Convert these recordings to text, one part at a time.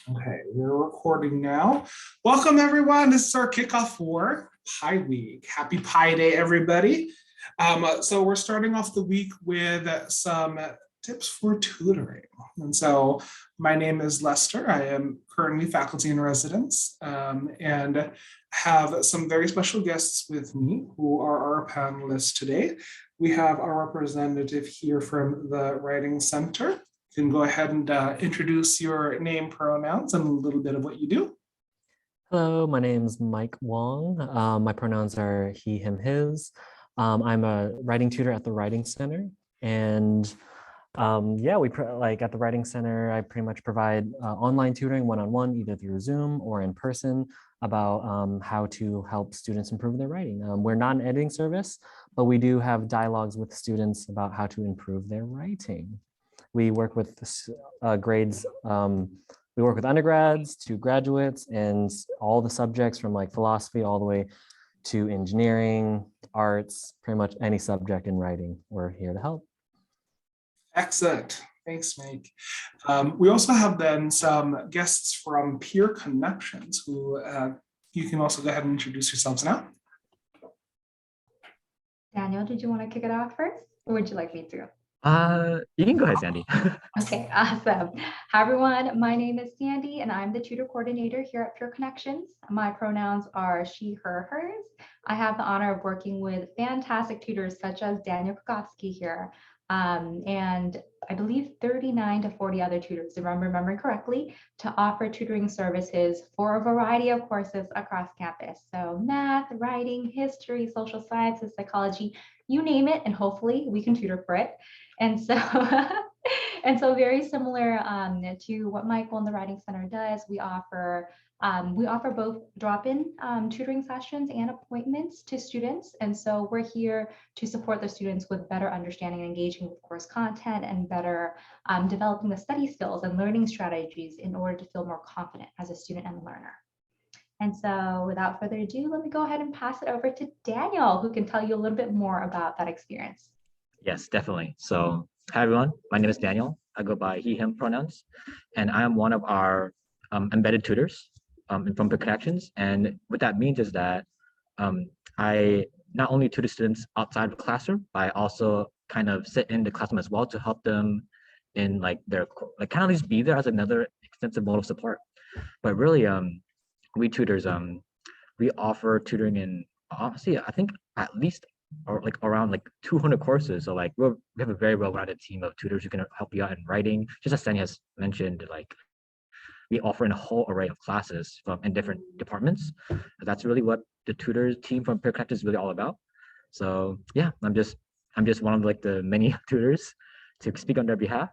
Okay, we're recording now. Welcome everyone. This is our kickoff for Pi Week. Happy Pi Day, everybody. So we're starting off the week with some tips for tutoring. And so my name is Lester. I am currently faculty in residence and have some very special guests with me who are our panelists today. We have our representative here from the Writing Center. You can go ahead and introduce your name, pronouns, and a little bit of what you do. Hello, my name is Mike Wong. My pronouns are he, him, his. I'm a writing tutor at the Writing Center. And yeah, at the Writing Center, I pretty much provide online tutoring one-on-one, either through Zoom or in person, about how to help students improve their writing. We're not an editing service, but we do have dialogues with students about how to improve their writing. We work with grades. We work with undergrads to graduates and all the subjects from like philosophy all the way to engineering, arts, pretty much any subject in writing. We're here to help. Excellent. Thanks, Mike. We also have then some guests from Peer Connections who you can also go ahead and introduce yourselves now. Daniel, did you want to kick it off first, or would you like me to? You can go ahead, Sandy. Okay, awesome. Hi, everyone. My name is Sandy, and I'm the tutor coordinator here at Pure Connections. My pronouns are she, her, hers. I have the honor of working with fantastic tutors such as Daniel Kukowski here, and I believe 39 to 40 other tutors, if I'm remembering correctly, to offer tutoring services for a variety of courses across campus. So math, writing, history, social sciences, psychology, you name it, and hopefully we can tutor for it. And so, very similar to what Michael and the Writing Center does, we offer both drop-in tutoring sessions and appointments to students. And so we're here to support the students with better understanding and engaging with course content and better developing the study skills and learning strategies in order to feel more confident as a student and learner. And so without further ado, let me go ahead and pass it over to Daniel, who can tell you a little bit more about that experience. Yes, definitely. So, hi everyone. My name is Daniel. I go by he, him pronouns, and I am one of our embedded tutors from Pure Connections. And what that means is that I not only tutor students outside of the classroom, but I also kind of sit in the classroom as well to help them in like their kind of just be there as another extensive mode of support. But really, we tutors we offer tutoring in honestly, I think at least or like around like 200 courses. So like we have a very well-rounded team of tutors who can help you out in writing. Just as Sandy has mentioned, like we offer in a whole array of classes from in different departments. That's really what the tutors team from Peer Connect is really all about. So yeah, I'm just one of like the many tutors to speak on their behalf.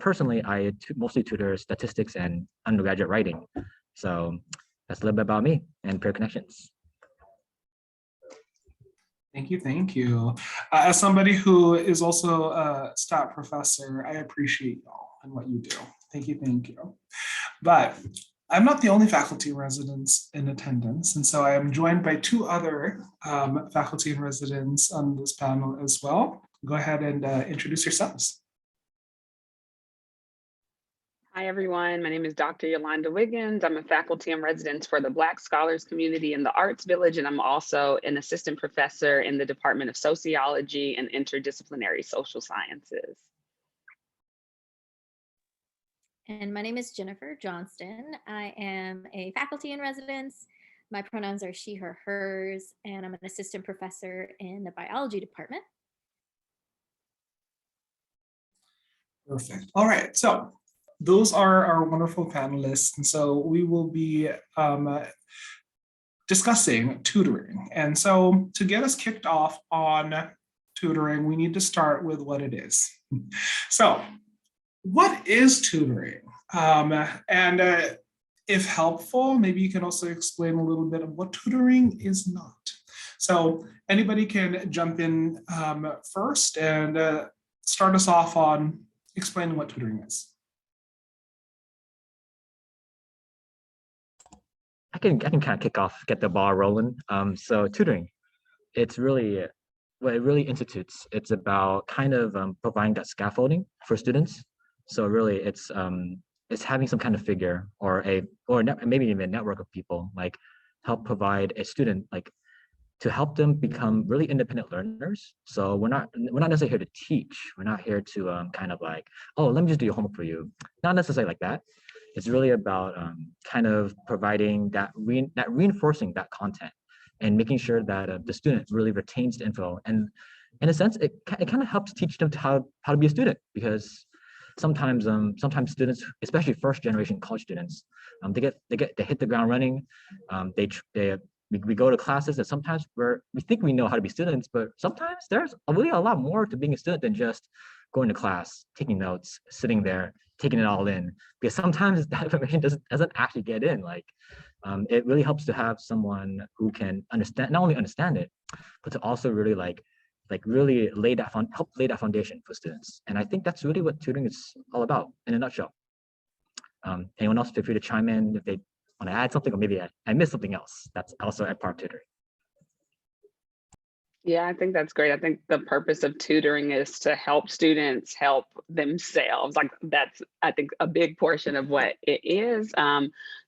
Personally, I mostly tutor statistics and undergraduate writing. So that's a little bit about me and Peer Connections. Thank you, thank you. As somebody who is also a stat professor, I appreciate y'all and what you do. Thank you, thank you. But I'm not the only faculty in residence in attendance, and so I am joined by two other faculty in residence on this panel as well. Go ahead and introduce yourselves. Hi, everyone. My name is Dr. Yolanda Wiggins. I'm a faculty in residence for the Black Scholars Community in the Arts Village, and I'm also an assistant professor in the Department of Sociology and Interdisciplinary Social Sciences. And my name is Jennifer Johnston. I am a faculty in residence. My pronouns are she, her, hers, and I'm an assistant professor in the biology department. Perfect. All right, so those are our wonderful panelists. And so we will be discussing tutoring. And so to get us kicked off on tutoring, we need to start with what it is. So what is tutoring? If helpful, maybe you can also explain a little bit of what tutoring is not. So anybody can jump in first and start us off on explaining what tutoring is. I can kind of kick off, get the ball rolling. So tutoring, it's really what it really institutes. It's about kind of providing that scaffolding for students. So really, it's is having some kind of figure or maybe even a network of people like help provide a student like to help them become really independent learners. So we're not necessarily here to teach. We're not here to kind of like, oh, let me just do your homework for you. Not necessarily like that. It's really about kind of providing that reinforcing that content and making sure that the student really retains the info. And in a sense, it kind of helps teach them how to be a student, because sometimes students, especially first generation college students, they hit the ground running. We go to classes that sometimes we think we know how to be students, but sometimes there's really a lot more to being a student than just going to class, taking notes, sitting there, taking it all in. Because sometimes that information doesn't actually get in. Like, it really helps to have someone who can not only understand it, but to also really really help lay that foundation for students. And I think that's really what tutoring is all about in a nutshell. Anyone else, feel free to chime in if they want to add something, or maybe I missed something else that's also at part of tutoring. Yeah, I think that's great. I think the purpose of tutoring is to help students help themselves. Like that's, I think, a big portion of what it is.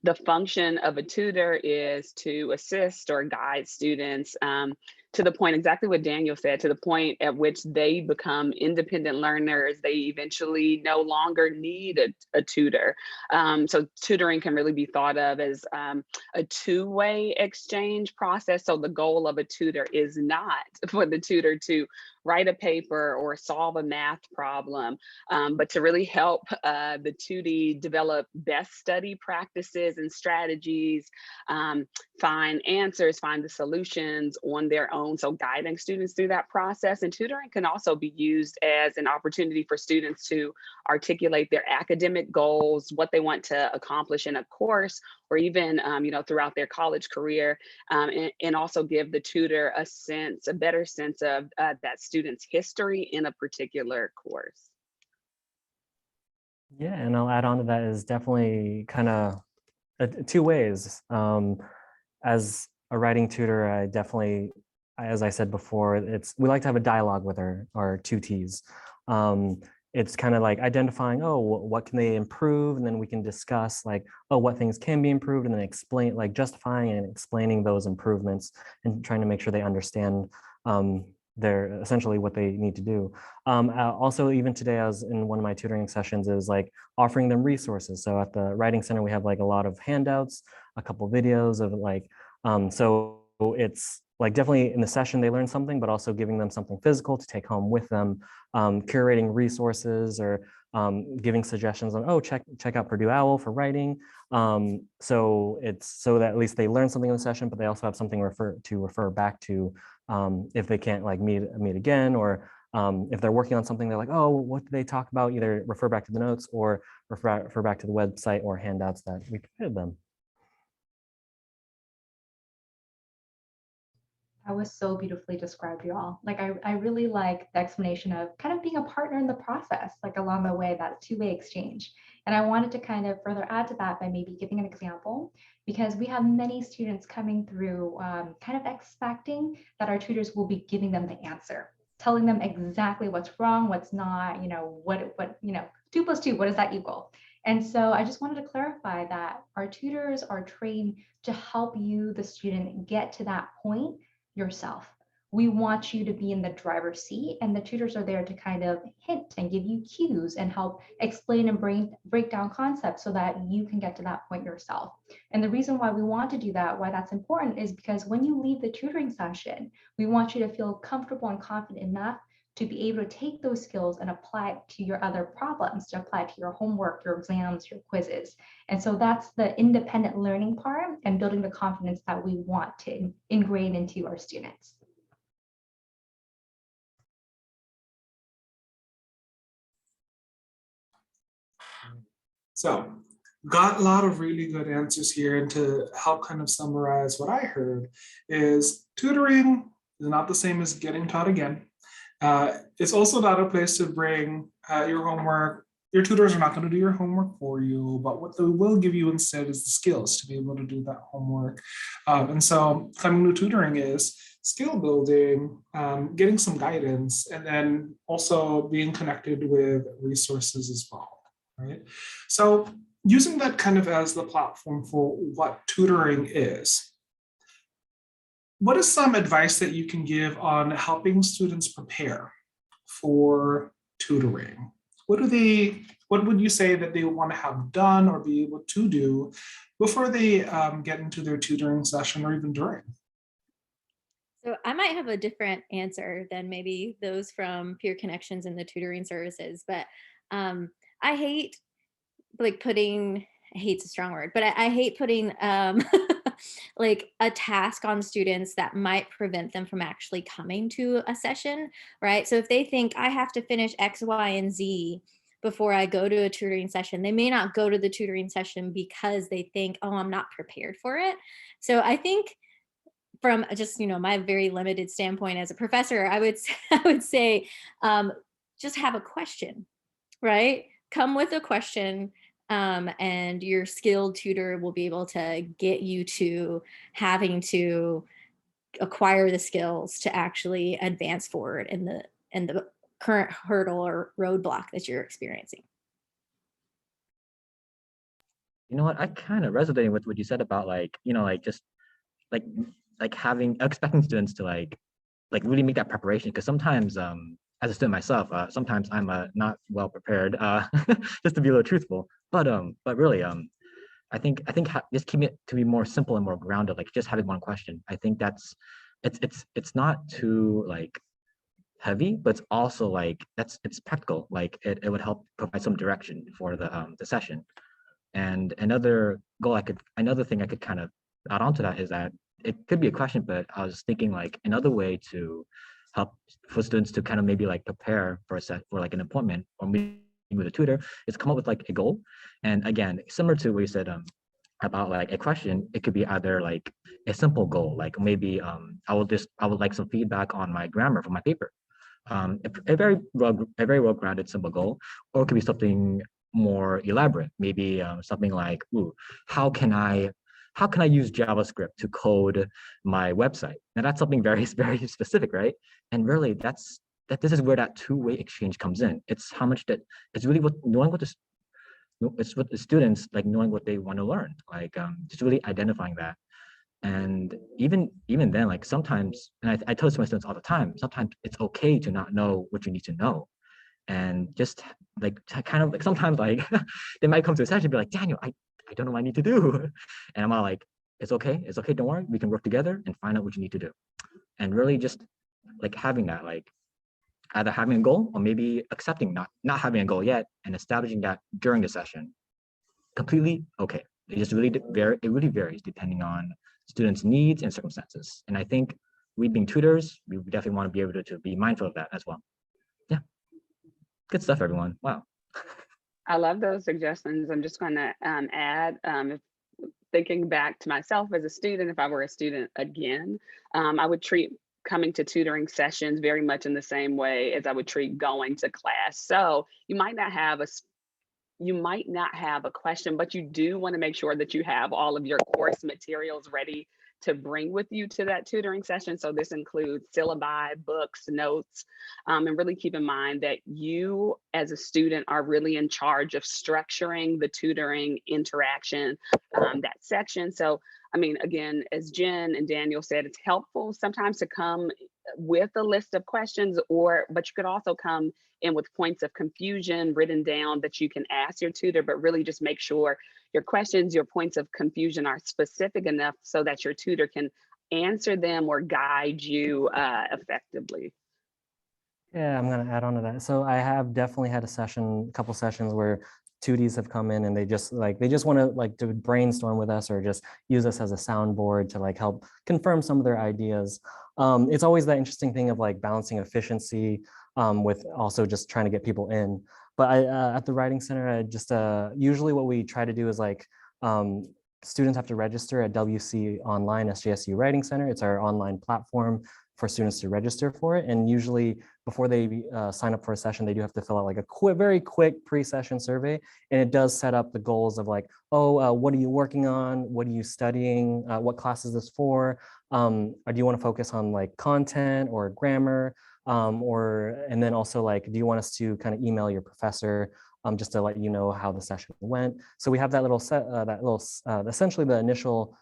The function of a tutor is to assist or guide students to the point, exactly what Daniel said, to the point at which they become independent learners. They eventually no longer need a tutor. So tutoring can really be thought of as a two-way exchange process. So the goal of a tutor is not for the tutor to write a paper or solve a math problem, but to really help the tutee develop best study practices and strategies, find answers, find the solutions on their own. So guiding students through that process. And tutoring can also be used as an opportunity for students to articulate their academic goals, what they want to accomplish in a course, or even throughout their college career, and also give the tutor a better sense of that student's history in a particular course. Yeah, and I'll add on to that is definitely kind of two ways. As a writing tutor, I definitely, as I said before, we like to have a dialogue with our tutees. It's kind of like identifying, oh, what can they improve? And then we can discuss like, oh, what things can be improved, and then explain, like justifying and explaining those improvements and trying to make sure they understand they're essentially what they need to do. Also, even today, I was in one of my tutoring sessions is like offering them resources. So at the Writing Center, we have like a lot of handouts, a couple videos of like, so it's like definitely in the session they learn something, but also giving them something physical to take home with them, curating resources or giving suggestions on, oh, check out Purdue OWL for writing. So it's so that at least they learn something in the session, but they also have something to refer back to if they can't like meet again, or if they're working on something, they're like, oh, what did they talk about? Either refer back to the notes or refer back to the website or handouts that we provided them. That was so beautifully described, you all. Like I really like the explanation of kind of being a partner in the process, like along the way, that two-way exchange. And I wanted to kind of further add to that by maybe giving an example, because we have many students coming through kind of expecting that our tutors will be giving them the answer, telling them exactly what's wrong, what's not, what 2 + 2, what does that equal? And so I just wanted to clarify that our tutors are trained to help you, the student, get to that point yourself. We want you to be in the driver's seat, and the tutors are there to kind of hint and give you cues and help explain and break down concepts so that you can get to that point yourself. And the reason why we want to do that, why that's important, is because when you leave the tutoring session, we want you to feel comfortable and confident enough to be able to take those skills and apply it to your other problems, to apply it to your homework, your exams, your quizzes. And so that's the independent learning part and building the confidence that we want to ingrain into our students. So got a lot of really good answers here, and to help kind of summarize what I heard is tutoring is not the same as getting taught again. It's also not a place to bring your homework. Your tutors are not going to do your homework for you, but what they will give you instead is the skills to be able to do that homework. And so coming to tutoring is skill building, getting some guidance, and then also being connected with resources as well, right? So using that kind of as the platform for what tutoring is, what is some advice that you can give on helping students prepare for tutoring? What would you say that they want to have done or be able to do before they get into their tutoring session or even during? So I might have a different answer than maybe those from Peer Connections and the tutoring services, but I hate like putting, hate's a strong word, but I hate putting like a task on students that might prevent them from actually coming to a session, right? So if they think I have to finish X, Y, and Z before I go to a tutoring session, they may not go to the tutoring session because they think, oh, I'm not prepared for it. So I think from just, my very limited standpoint as a professor, I would I would say just have a question, right? Come with a question, and your skilled tutor will be able to get you to having to acquire the skills to actually advance forward in the current hurdle or roadblock that you're experiencing. You know what? I kind of resonating with what you said about like, like just like expecting students to like really make that preparation, because sometimes as a student myself, sometimes I'm not well prepared, just to be a little truthful, but really just keep it to be more simple and more grounded, like just having one question. I think that's it's not too like heavy, but it's also like it's practical, like it would help provide some direction for the session. And another thing I could kind of add on to that is that it could be a question, but I was thinking like another way to help for students to kind of maybe like prepare for like an appointment or meeting with a tutor is come up with like a goal. And again, similar to what you said about like a question, it could be either like a simple goal, like maybe I would like some feedback on my grammar for my paper. A very well grounded simple goal, or it could be something more elaborate, maybe something like, ooh, how can I use JavaScript to code my website? Now that's something very very specific, right? And really this is where that two-way exchange comes in. It's how much that it's really what knowing what it's what the students like, knowing what they want to learn, like just really identifying that. And even then, like sometimes, and I tell this to my students all the time, sometimes it's okay to not know what you need to know. And just like kind of like sometimes like they might come to a session and be like, Daniel, I don't know what I need to do. And I'm all like, it's okay, don't worry, we can work together and find out what you need to do. And really just like having that, like either having a goal or maybe accepting not having a goal yet and establishing that during the session. Completely okay. It really varies depending on students' needs and circumstances. And I think we being tutors, we definitely want to be able to be mindful of that as well. Yeah. Good stuff, everyone. Wow. I love those suggestions. I'm just going to add, if thinking back to myself as a student, if I were a student again, I would treat coming to tutoring sessions very much in the same way as I would treat going to class. So you might not have a question, but you do want to make sure that you have all of your course materials ready to bring with you to that tutoring session. So this includes syllabi, books, notes, and really keep in mind that you as a student are really in charge of structuring the tutoring interaction, that section. So, I mean, again, as Jen and Daniel said, it's helpful sometimes to come with a list of questions, but you could also come in with points of confusion written down that you can ask your tutor, but really just make sure your questions, your points of confusion are specific enough so that your tutor can answer them or guide you effectively. Yeah, I'm gonna add on to that. So I have definitely had a couple sessions where 2Ds have come in and they just want to like to brainstorm with us or just use us as a soundboard to like help confirm some of their ideas. It's always that interesting thing of like balancing efficiency with also just trying to get people in. But at the Writing Center, I just usually what we try to do is like students have to register at WC Online SJSU Writing Center. It's our online platform for students to register for it. And usually before they sign up for a session, they do have to fill out like a very quick pre-session survey. And it does set up the goals of like, oh, what are you working on? What are you studying? What class is this for? Or do you want to focus on like content or grammar? And then also like, do you want us to kind of email your professor just to let you know how the session went. So we have that little essentially the initial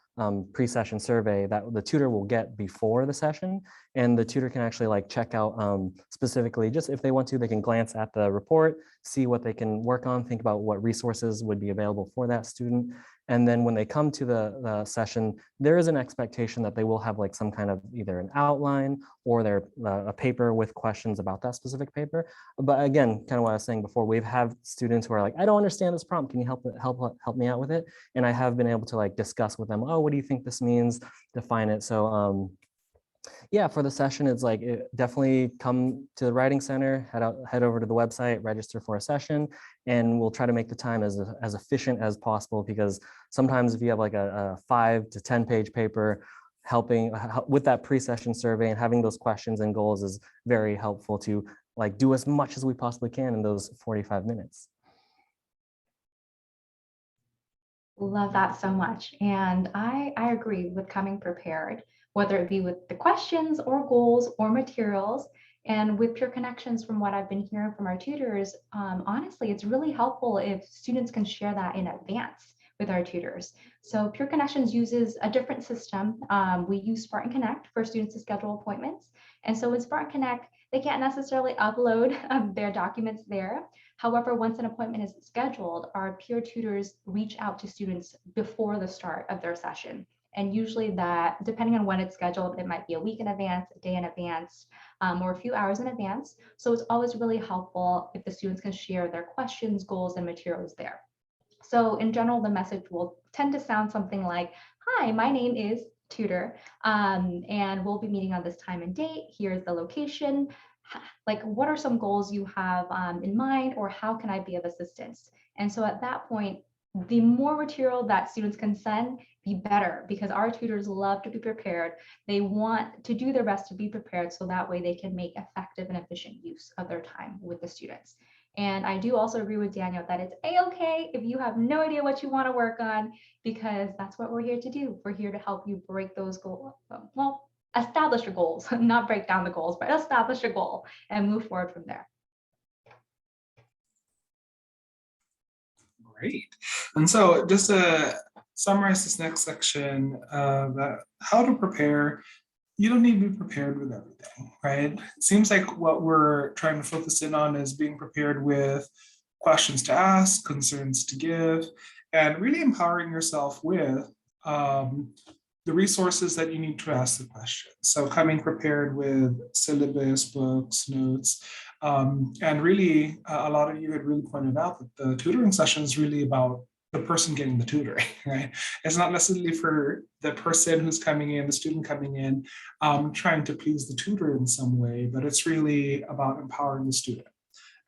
pre-session survey that the tutor will get before the session, and the tutor can actually like check out specifically, just if they want to, they can glance at the report, see what they can work on, think about what resources would be available for that student. And then when they come to the session, there is an expectation that they will have like some kind of either an outline or a paper with questions about that specific paper. But again, kind of what I was saying before, we've had students who are like, I don't understand this prompt. Can you help me out with it? And I have been able to like discuss with them, oh, what do you think this means? Define it. So yeah, for the session, it's like definitely come to the Writing Center, head over to the website, register for a session, and we'll try to make the time as efficient as possible, because sometimes if you have like a 5 to 10 page paper, helping with that pre-session survey and having those questions and goals is very helpful to like do as much as we possibly can in those 45 minutes. Love that so much. And I agree with coming prepared, whether it be with the questions or goals or materials. And with Pure Connections, from what I've been hearing from our tutors, honestly, it's really helpful if students can share that in advance with our tutors. So Pure Connections uses a different system. We use Spartan Connect for students to schedule appointments. And so in Spartan Connect, they can't necessarily upload their documents there. However, once an appointment is scheduled, our peer tutors reach out to students before the start of their session. And usually that, depending on when it's scheduled, it might be a week in advance, a day in advance, or a few hours in advance. So it's always really helpful if the students can share their questions, goals, and materials there. So in general, the message will tend to sound something like, hi, my name is tutor, and we'll be meeting on this time and date. Here's the location. Like, what are some goals you have in mind, or how can I be of assistance? And so at that point, the more material that students can send, the better, because our tutors love to be prepared. They want to do their best to be prepared, so that way they can make effective and efficient use of their time with the students. And I do also agree with Daniel that it's a-okay if you have no idea what you want to work on, because that's what we're here to do. We're here to help you break those goals. Well, establish your goals, not break down the goals, but establish a goal and move forward from there. Great. And so just to summarize this next section, that how to prepare, you don't need to be prepared with everything, right? It seems like what we're trying to focus in on is being prepared with questions to ask, concerns to give, and really empowering yourself with the resources that you need to ask the question. So coming prepared with syllabus, books, notes, and really a lot of you had really pointed out that the tutoring session is really about the person getting the tutoring, right? It's not necessarily for the person who's coming in, the student coming in, trying to please the tutor in some way, but it's really about empowering the student.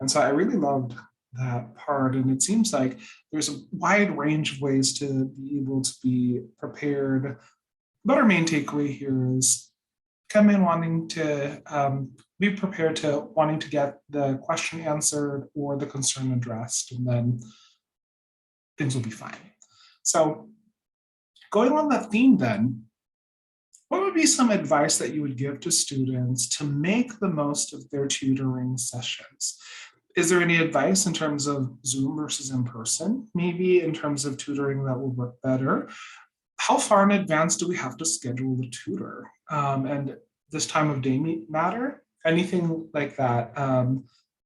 And so I really loved that part. And it seems like there's a wide range of ways to be able to be prepared. But our main takeaway here is come in wanting to be prepared to wanting to get the question answered or the concern addressed, and then things will be fine. So going on that theme then, what would be some advice that you would give to students to make the most of their tutoring sessions? Is there any advice in terms of Zoom versus in person? Maybe in terms of tutoring that will work better? How far in advance do we have to schedule the tutor? And this time of day matter? Anything like that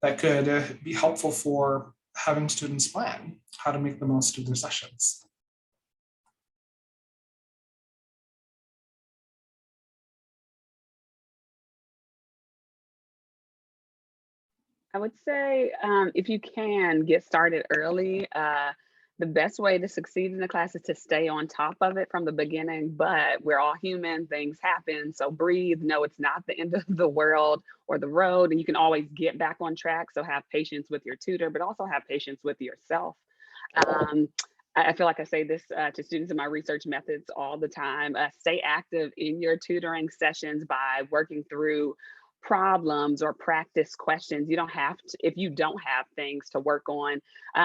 that could be helpful for having students plan how to make the most of their sessions. I would say if you can get started early, the best way to succeed in the class is to stay on top of it from the beginning, but we're all human, things happen. So breathe, know it's not the end of the world or the road, and you can always get back on track. So have patience with your tutor, but also have patience with yourself. I feel like I say this to students in my research methods all the time. Stay active in your tutoring sessions by working through problems or practice questions. You don't have to, if you don't have things to work on,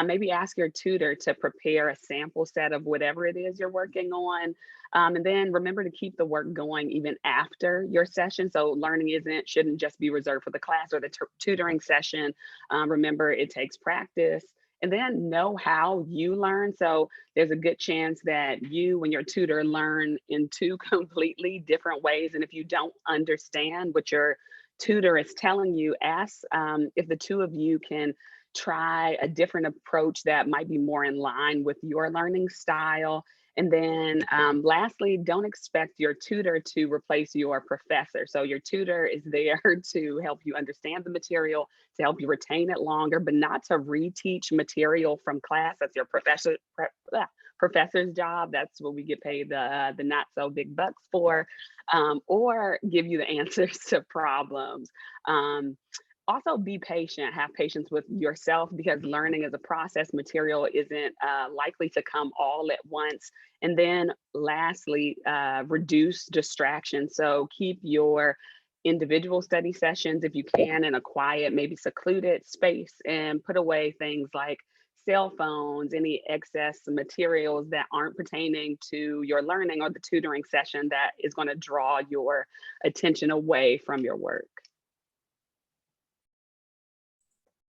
maybe ask your tutor to prepare a sample set of whatever it is you're working on. And then remember to keep the work going even after your session. So learning shouldn't just be reserved for the class or the tutoring session. Remember, it takes practice and then know how you learn. So there's a good chance that you and your tutor learn in two completely different ways. And if you don't understand what your tutor is telling you, ask if the two of you can try a different approach that might be more in line with your learning style. And then lastly, don't expect your tutor to replace your professor. So your tutor is there to help you understand the material, to help you retain it longer, but not to reteach material from class. That's your professor's job. That's what we get paid the not so big bucks for, or give you the answers to problems. Also be patient, have patience with yourself, because learning is a process. Material isn't likely to come all at once. And then lastly, reduce distractions. So keep your individual study sessions, if you can, in a quiet, maybe secluded space, and put away things like cell phones, any excess materials that aren't pertaining to your learning or the tutoring session that is going to draw your attention away from your work.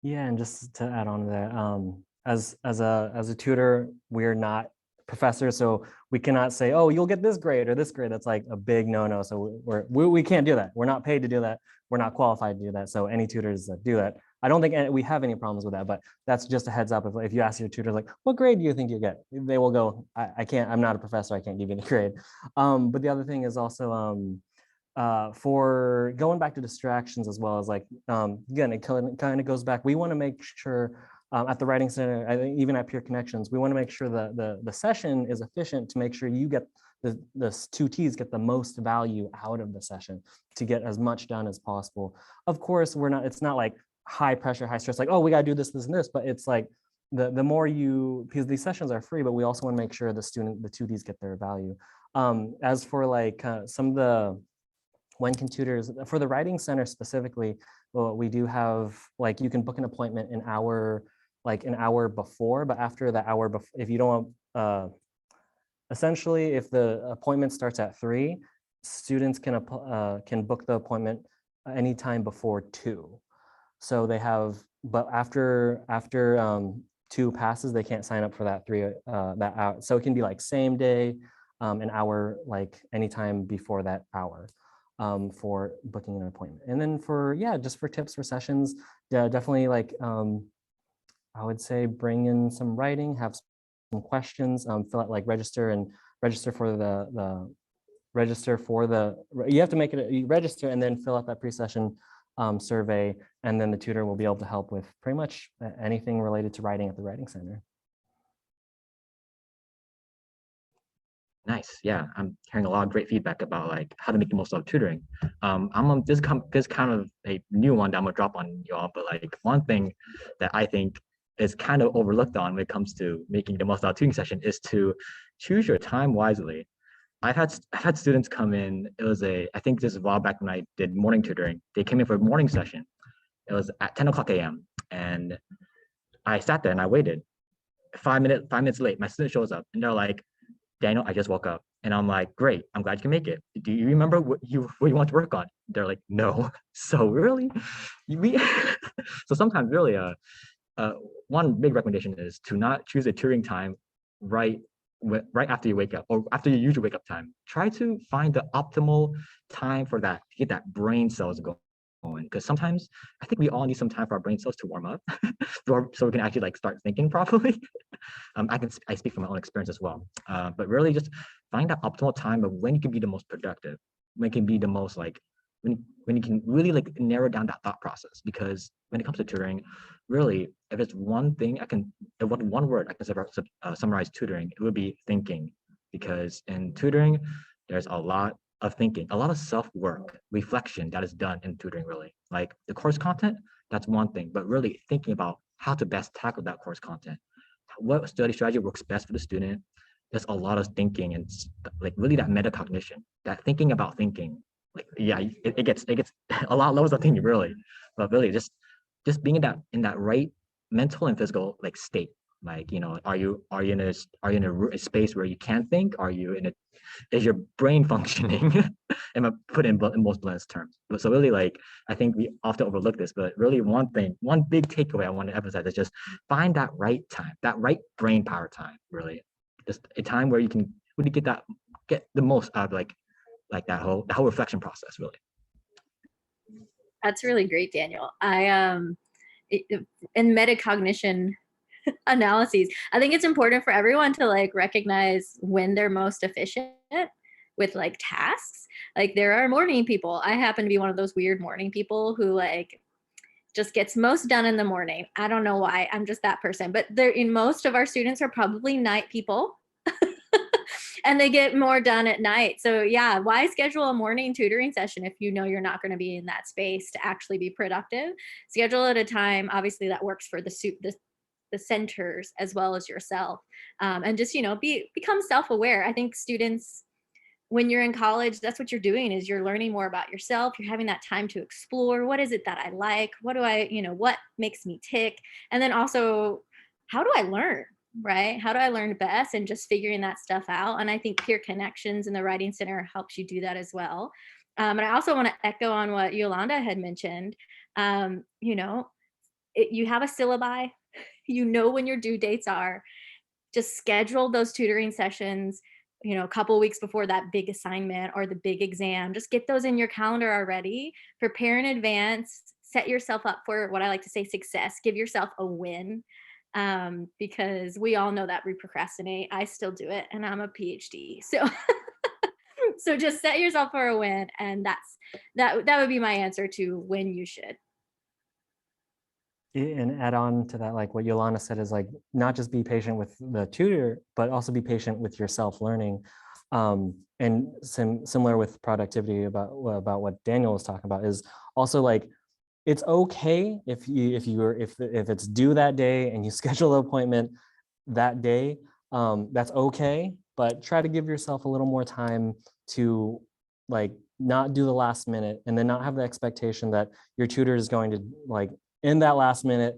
Yeah, and just to add on to that, as a tutor, we're not professors, so we cannot say, oh, you'll get this grade or this grade. That's like a big no-no. So we can't do that. We're not paid to do that. We're not qualified to do that. So any tutors that do that, I don't think we have any problems with that, but that's just a heads up. If you ask your tutor, like, what grade do you think you get? They will go, I can't, I'm not a professor, I can't give you the grade. But the other thing is also, for going back to distractions, as well as like, again, it kind of goes back. We want to make sure at the Writing Center, I think even at Peer Connections, we want to make sure that the session is efficient, to make sure you get the two T's get the most value out of the session, to get as much done as possible. Of course, it's not like high pressure, high stress, like, oh, we got to do this, this, and this, but it's like the more because these sessions are free, but we also want to make sure the two T's get their value. As for like some of the, when can tutors, for the Writing Center specifically, well, we do have, like, you can book an appointment an hour before, but after the hour before, if you don't, essentially, if the appointment starts at 3, students can book the appointment anytime before 2. So they have, but after 2 passes, they can't sign up for that 3 that hour. So it can be like same day, an hour, like anytime before that hour. For booking an appointment. And then just for tips for sessions, definitely, like, I would say bring in some writing, have some questions, fill out, like, register for the you have to make it, you register and then fill out that pre-session survey, and then the tutor will be able to help with pretty much anything related to writing at the Writing Center. Nice. Yeah, I'm hearing a lot of great feedback about like how to make the most of tutoring. This kind of a new one that I'm gonna drop on y'all, but like one thing that I think is kind of overlooked on when it comes to making the most of a tutoring session is to choose your time wisely. I've had students come in. I think this is a while back when I did morning tutoring. They came in for a morning session. It was at 10 o'clock a.m. and I sat there and I waited. 5 minutes late, my student shows up and they're like, Daniel, I just woke up. And I'm like, great, I'm glad you can make it. Do you remember what you want to work on? They're like, no. So really, so sometimes really, one big recommendation is to not choose a tutoring time right after you wake up or after your usual wake up time. Try to find the optimal time for that, to get that brain cells going. Because sometimes I think we all need some time for our brain cells to warm up so we can actually like start thinking properly. I speak from my own experience as well, but really just find that optimal time of when you can be the most productive, when it can be the most like when you can really like narrow down that thought process. Because when it comes to tutoring, really, if it's one thing one word I can summarize tutoring, it would be thinking. Because in tutoring, there's a lot of thinking, a lot of self-work, reflection that is done in tutoring. Really, like the course content, that's one thing, but really thinking about how to best tackle that course content, what study strategy works best for the student. There's a lot of thinking and like really that metacognition, that thinking about thinking. Like, yeah, it gets a lot levels of thinking, really, but really just being in that right mental and physical like state Like, you know, are you in a space where you can't think? Are you in a, is your brain functioning? And I put in most blunt terms. So really, like, I think we often overlook this, but really one big takeaway I want to emphasize is just find that right time, that right brain power time, really. Just a time where you can really get the most out of like that whole reflection process, really. That's really great, Daniel. In metacognition analyses, I think it's important for everyone to like recognize when they're most efficient with like tasks. Like there are morning people. I happen to be one of those weird morning people who like just gets most done in the morning. I don't know why. I'm just that person. But most of our students are probably night people. And they get more done at night. So yeah, why schedule a morning tutoring session if you know you're not going to be in that space to actually be productive? Schedule at a time, obviously, that works for the centers as well as yourself. And just, become self-aware. I think students, when you're in college, that's what you're doing, is you're learning more about yourself. You're having that time to explore, what is it that I like? What makes me tick? And then also, how do I learn? Right? How do I learn best? And just figuring that stuff out. And I think peer connections in the Writing Center helps you do that as well. And I also want to echo on what Yolanda had mentioned. You have a syllabi, when your due dates are. Just schedule those tutoring sessions, a couple weeks before that big assignment or the big exam. Just get those in your calendar already. Prepare in advance. Set yourself up for what I like to say success. Give yourself a win. Because we all know that we procrastinate. I still do it, and I'm a PhD. So, so just set yourself for a win, and that would be my answer to when you should. And add on to that, like what Yolanda said, is like not just be patient with the tutor, but also be patient with yourself learning. And similar with productivity about what Daniel was talking about, is also like, it's okay if it's due that day and you schedule the appointment that day, that's okay, but try to give yourself a little more time to like not do the last minute, and then not have the expectation that your tutor is going to like in that last minute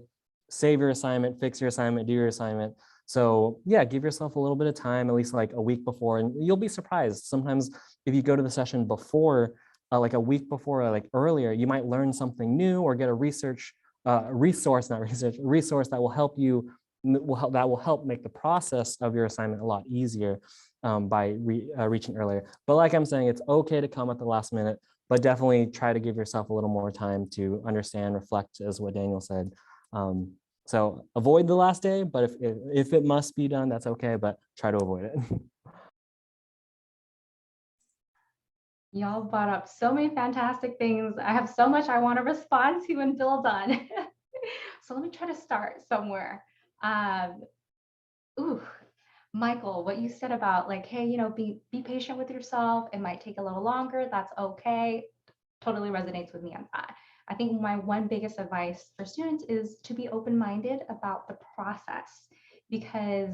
save your assignment, fix your assignment, do your assignment. So yeah, give yourself a little bit of time, at least like a week before, and you'll be surprised. Sometimes if you go to the session before, like a week before, or like earlier, you might learn something new or get a resource that will help you, that will help make the process of your assignment a lot easier by reaching earlier. But like I'm saying, it's okay to come at the last minute, but definitely try to give yourself a little more time to understand, reflect, as what Daniel said. So avoid the last day, but if it must be done, that's okay, but try to avoid it. Y'all brought up so many fantastic things. I have so much I want to respond to and build on. So let me try to start somewhere. Michael, what you said about like, hey, be patient with yourself. It might take a little longer. That's okay. Totally resonates with me on that. I think my one biggest advice for students is to be open-minded about the process, because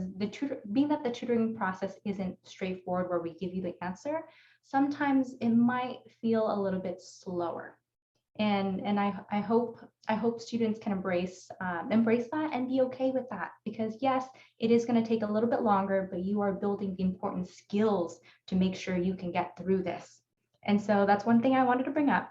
being that the tutoring process isn't straightforward where we give you the answer, sometimes it might feel a little bit slower. And I hope students can embrace that and be okay with that, because yes, it is going to take a little bit longer, but you are building the important skills to make sure you can get through this. And so that's one thing I wanted to bring up.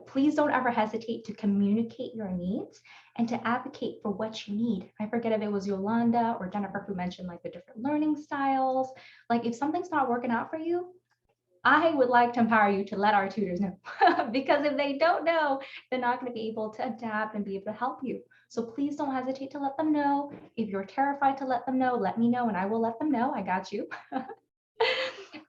Please don't ever hesitate to communicate your needs and to advocate for what you need. I forget if it was Yolanda or Jennifer who mentioned like the different learning styles. Like if something's not working out for you, I would like to empower you to let our tutors know, because if they don't know, they're not going to be able to adapt and be able to help you. So please don't hesitate to let them know. If you're terrified to let them know, let me know and I will let them know. I got you.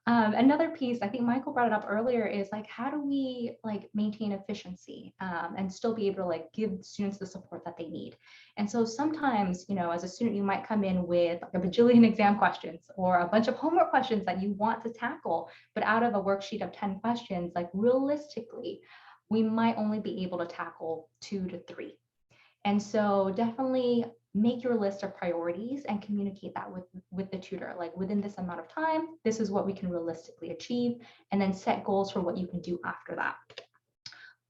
Another piece, I think Michael brought it up earlier, is like, how do we like maintain efficiency and still be able to like give students the support that they need? And so sometimes, as a student, you might come in with like a bajillion exam questions or a bunch of homework questions that you want to tackle, but out of a worksheet of 10 questions, like realistically, we might only be able to tackle 2 to 3. And so definitely make your list of priorities and communicate that with the tutor, like within this amount of time, this is what we can realistically achieve, and then set goals for what you can do after that.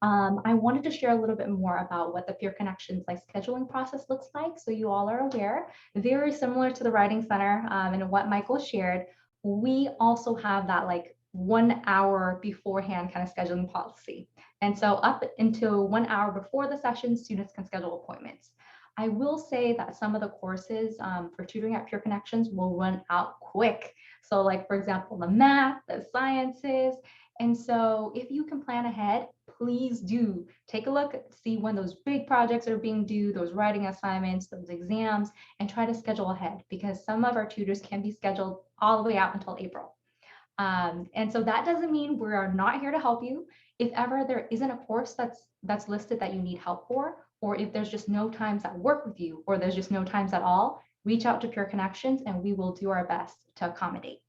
I wanted to share a little bit more about what the Peer Connections like scheduling process looks like, so you all are aware. Very similar to the Writing Center and what Michael shared, we also have that like 1 hour beforehand kind of scheduling policy. And so up until 1 hour before the session, students can schedule appointments. I will say that some of the courses for tutoring at Peer Connections will run out quick. So like, for example, the math, the sciences. And so if you can plan ahead, please do take a look, see when those big projects are being due, those writing assignments, those exams, and try to schedule ahead, because some of our tutors can be scheduled all the way out until April. And so that doesn't mean we are not here to help you. If ever there isn't a course that's listed that you need help for, or if there's just no times that work with you, or there's just no times at all, reach out to Peer Connections and we will do our best to accommodate.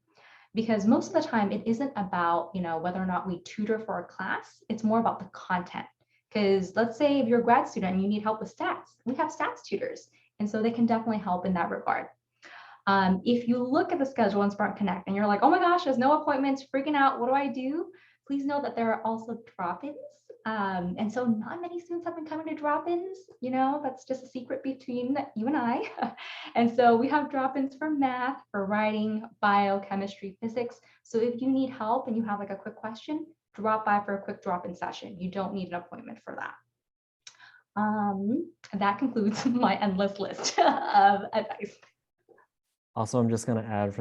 Because most of the time it isn't about, whether or not we tutor for a class, it's more about the content. Because let's say if you're a grad student and you need help with stats, we have stats tutors. And so they can definitely help in that regard. If you look at the schedule in Spark Connect and you're like, oh my gosh, there's no appointments, freaking out, what do I do? Please know that there are also drop-ins. And so not many students have been coming to drop-ins, that's just a secret between you and I. And so we have drop-ins for math, for writing, biochemistry, physics. So if you need help and you have like a quick question, drop by for a quick drop-in session. You don't need an appointment for that. That concludes my endless list of advice. Also, I'm just going to add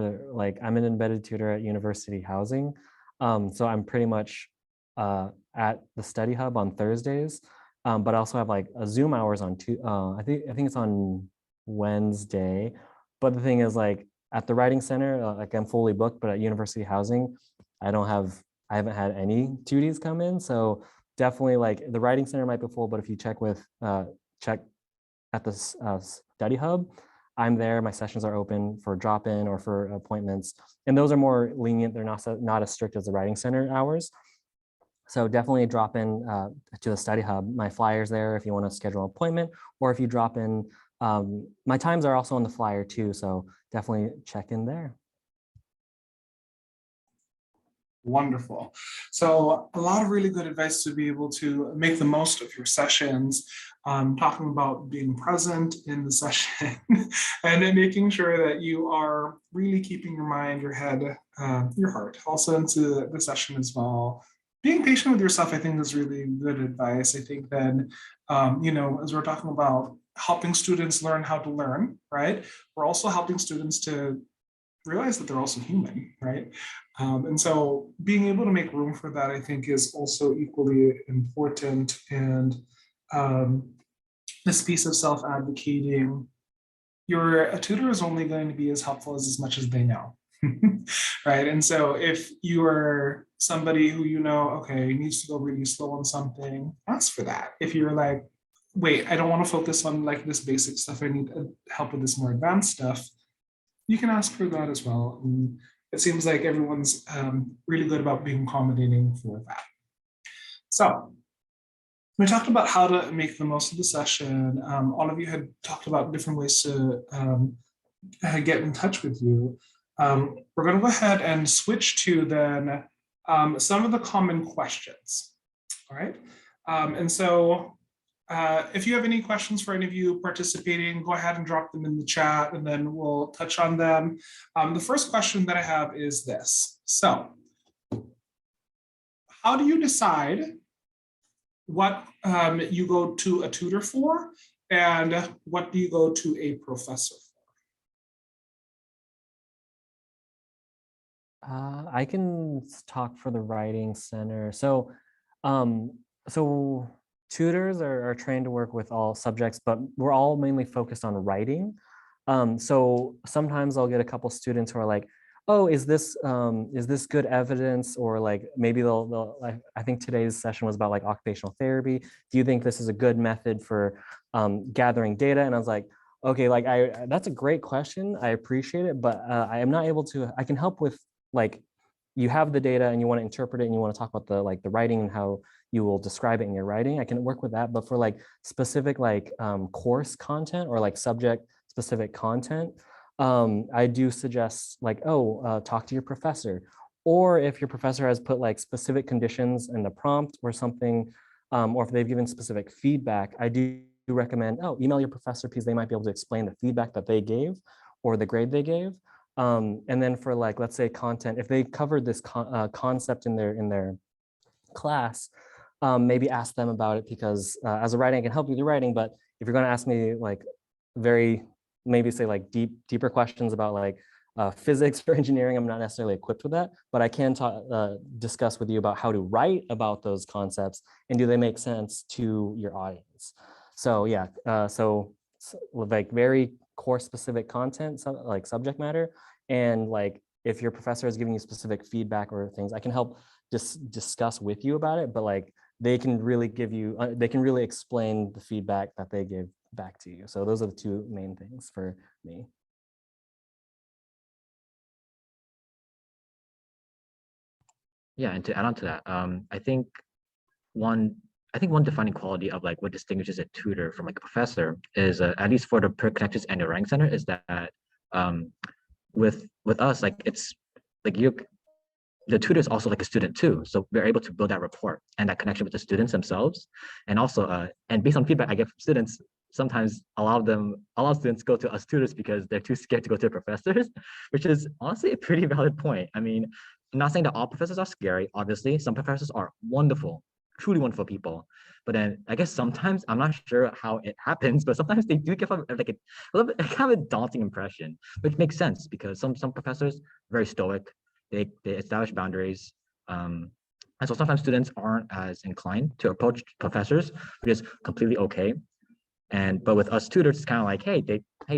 I'm an embedded tutor at University Housing. So I'm pretty much at the study hub on Thursdays, but I also have like a Zoom hours on I think it's on Wednesday. But the thing is, like at the Writing Center, like I'm fully booked, but at University Housing, I haven't had any 2Ds come in. So definitely like the Writing Center might be full, but if you check at the study hub, I'm there. My sessions are open for drop-in or for appointments, and those are more lenient. They're not as strict as the Writing Center hours. So definitely drop in to the study hub. My flyer's there if you want to schedule an appointment, or if you drop in, my times are also on the flyer too. So definitely check in there. Wonderful. So a lot of really good advice to be able to make the most of your sessions, talking about being present in the session and then making sure that you are really keeping your mind, your head, your heart also into the session as well. Being patient with yourself, I think, is really good advice. I think then, as we're talking about helping students learn how to learn, right? We're also helping students to realize that they're also human, right? And so being able to make room for that, I think, is also equally important. And this piece of self-advocating, a tutor is only going to be as helpful as much as they know, right? And so if you are somebody who okay, needs to go really slow on something, ask for that. If you're like, wait, I don't want to focus on like this basic stuff, I need help with this more advanced stuff, you can ask for that as well. And it seems like everyone's really good about being accommodating for that. So we talked about how to make the most of the session. All of you had talked about different ways to get in touch with you. We're going to go ahead and switch to then some of the common questions. All right. And so if you have any questions for any of you participating, go ahead and drop them in the chat and then we'll touch on them. The first question that I have is this. So how do you decide what you go to a tutor for and what do you go to a professor for? I can talk for the Writing Center. So tutors are trained to work with all subjects, but we're all mainly focused on writing. So sometimes I'll get a couple students who are like, oh, is this good evidence? Or like maybe they'll I think today's session was about like occupational therapy. Do you think this is a good method for gathering data? And I was like, okay, like that's a great question. I appreciate it, but I am not able to, I can help with like, you have the data and you want to interpret it and you want to talk about the writing and how you will describe it in your writing. I can work with that, but for like specific like course content or like subject specific content, I do suggest like, talk to your professor. Or if your professor has put like specific conditions in the prompt or something, or if they've given specific feedback, I do recommend, email your professor because they might be able to explain the feedback that they gave or the grade they gave. And then for like, let's say content, if they covered this concept in their class, maybe ask them about it because as a writing, I can help you with your writing, but if you're going to ask me like maybe say like deeper questions about like physics or engineering, I'm not necessarily equipped with that, but I can discuss with you about how to write about those concepts and do they make sense to your audience. So yeah, so like very course specific content, like subject matter, and like if your professor is giving you specific feedback or things, I can help discuss with you about it, but like they can really give you, they can really explain the feedback that they give back to you. So those are the two main things for me. Yeah, and to add on to that, I think one defining quality of like what distinguishes a tutor from like a professor is at least for the Peer Connections and the Writing Center is that with us, like it's like the tutor is also like a student too, so we're able to build that rapport and that connection with the students themselves, and also and based on feedback I get from students, sometimes a lot of students go to us tutors because they're too scared to go to professors, which is honestly a pretty valid point. I mean, I'm not saying that all professors are scary. Obviously, some professors are wonderful, truly wonderful people. But then I guess sometimes, I'm not sure how it happens, but sometimes they do give like a little bit kind of a daunting impression, which makes sense because some professors very stoic, they establish boundaries. And so sometimes students aren't as inclined to approach professors, which is completely okay. But with us tutors, it's kind of like, hey,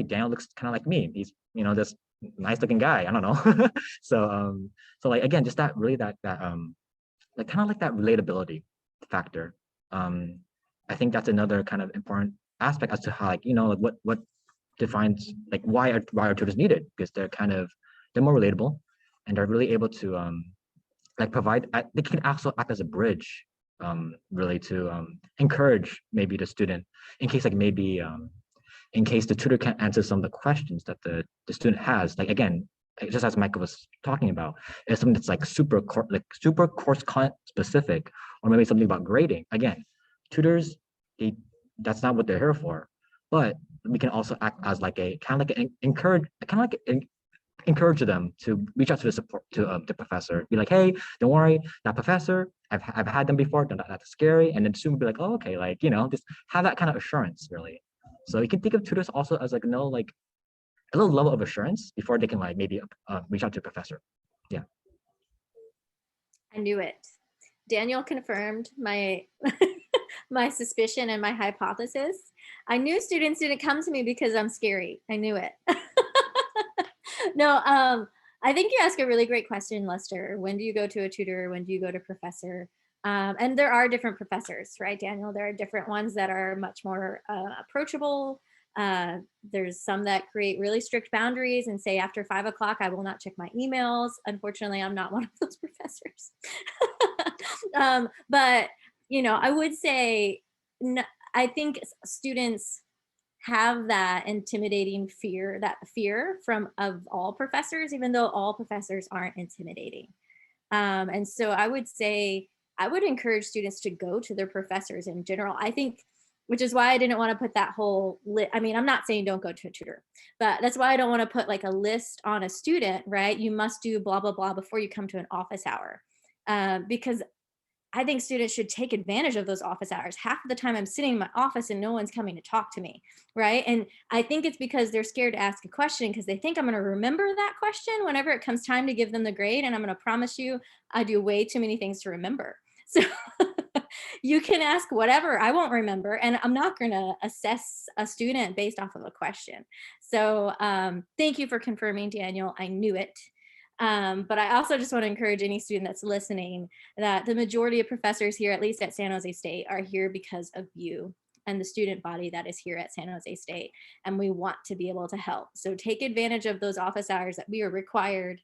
Daniel looks kind of like me. He's, this nice looking guy. I don't know. So like again, just that really that like kind of like that relatability factor. I think that's another kind of important aspect as to how like like what defines like why are tutors needed, because they're more relatable and they're really able to like provide, they can also act as a bridge really to encourage maybe the student in case like maybe in case the tutor can't answer some of the questions that the student has. Like again, just as Michael was talking about, it's something that's like super course content specific, or maybe something about grading. Again, tutors, that's not what they're here for, but we can also act as like a kind of like an encourage them to reach out to the professor, be like, hey, don't worry, that professor, I've had them before, they're not that scary, and then soon we'll be like, oh, okay, like just have that kind of assurance really. So you can think of tutors also as like like a little level of assurance before they can like maybe reach out to a professor. Yeah. I knew it. Daniel confirmed my my suspicion and my hypothesis. I knew students didn't come to me because I'm scary. I knew it. No, I think you ask a really great question, Lester. When do you go to a tutor? When do you go to professor? And there are different professors, right, Daniel? There are different ones that are much more approachable. There's some that create really strict boundaries and say after 5 o'clock, I will not check my emails. Unfortunately, I'm not one of those professors. But, I would say, I think students have that intimidating fear, of all professors, even though all professors aren't intimidating. And so I would say, I would encourage students to go to their professors in general. I think, which is why I didn't want to put that whole list. I mean, I'm not saying don't go to a tutor, but that's why I don't want to put like a list on a student, right? You must do blah, blah, blah before you come to an office hour. Because I think students should take advantage of those office hours. Half of the time I'm sitting in my office and no one's coming to talk to me, right? And I think it's because they're scared to ask a question because they think I'm going to remember that question whenever it comes time to give them the grade. And I'm going to promise you, I do way too many things to remember. So you can ask whatever, I won't remember. And I'm not going to assess a student based off of a question. So thank you for confirming, Daniel. I knew it. But I also just want to encourage any student that's listening that the majority of professors here, at least at San Jose State, are here because of you and the student body that is here at San Jose State. And we want to be able to help. So take advantage of those office hours that we are required